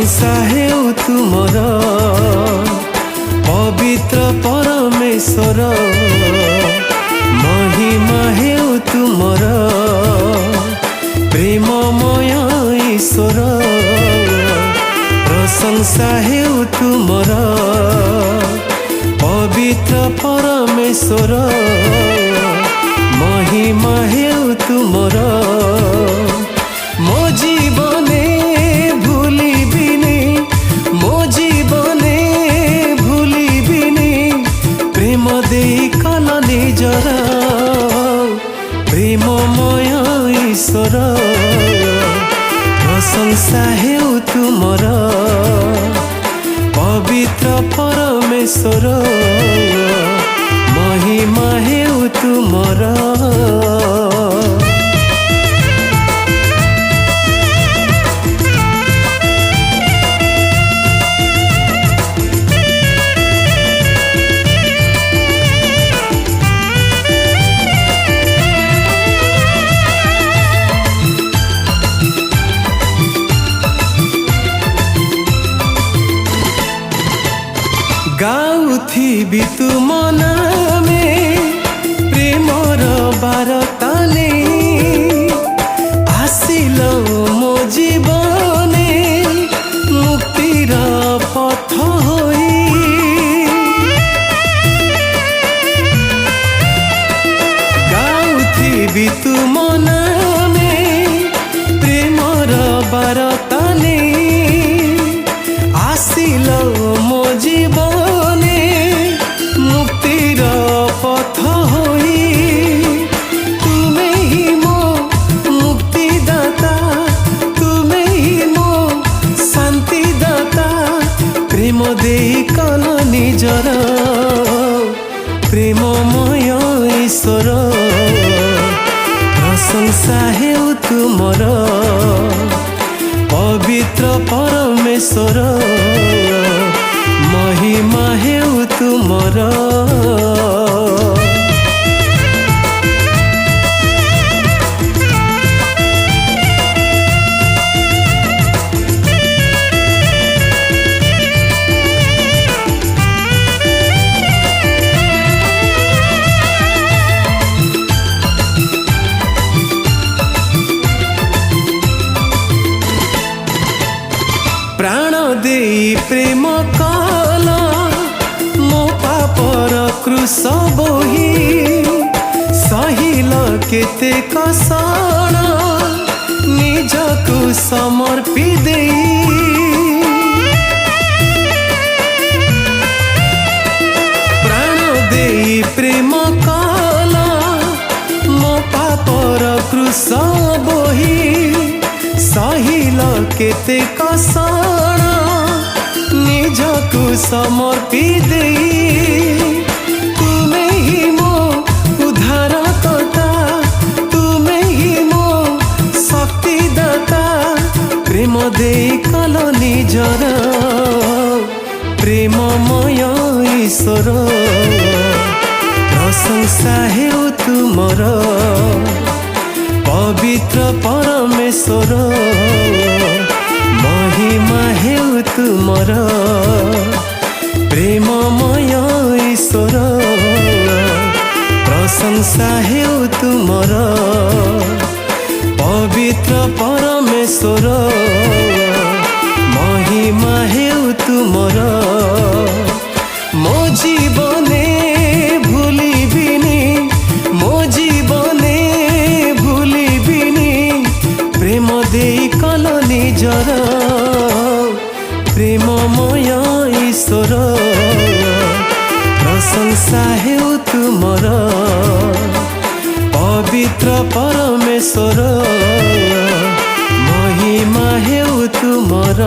प्रशंसा हेउ तुमर पवित्र परमेश्वर महिमा हेउ तुमर प्रेममय ईश्वर प्रशंसा हेउ तुमर पवित्र परमेश्वर महिमा हेउ तुमर मो जीवने भूलिबिनी मो जीवने भूलिबिनी प्रेम देई कल निजर प्रेममय ईश्वर प्रशंसा हेउ तुमर पवित्र परमेश्वर महिमा हेउ तुमर। गाउथिबि तुम नामे प्रेमर बारताले आसिल मो जीवने मुक्तिर पथ होई गाउथिबि तुम नामे प्रेमर बारताले आसिल मो जीवने मुक्तिर पथ होई तुमे ही मो मुक्तिदाता तुमे ही मो शांतिदाता प्रेम देई कल निजर प्रेममय ईश्वर प्रशंसा हेउ तुमर पवित्र परमेश्वर महिमा हेउ तुमर। प्राण देई प्रेम कल मो पापर क्रूस बोही सहिल केते कषण निजकु समर्पी देई प्राण देई प्रेम कल मो पापर क्रूस बोही सहिल केते कषण निजकु समर्पी देई तुमे ही मो उद्धारकर्ता तुमे ही मो शक्तिदाता प्रेम देई कल निजर प्रेममय ईश्वर प्रशंसा हेउ तुमर पवित्र परमेश्वर महिमा हेउ तुमर प्रेममय ईश्वर प्रशंसा हेउ तुमर पवित्र परमेश्वर महिमा हेउ तुमर मो जीवने भूलिबिनी मो जीवने प्रेम देई कल निजर प्रेममय ईश्वर प्रशंसा हेउ तुमर पवित्र परमेश्वर महिमा हेउ तुमर।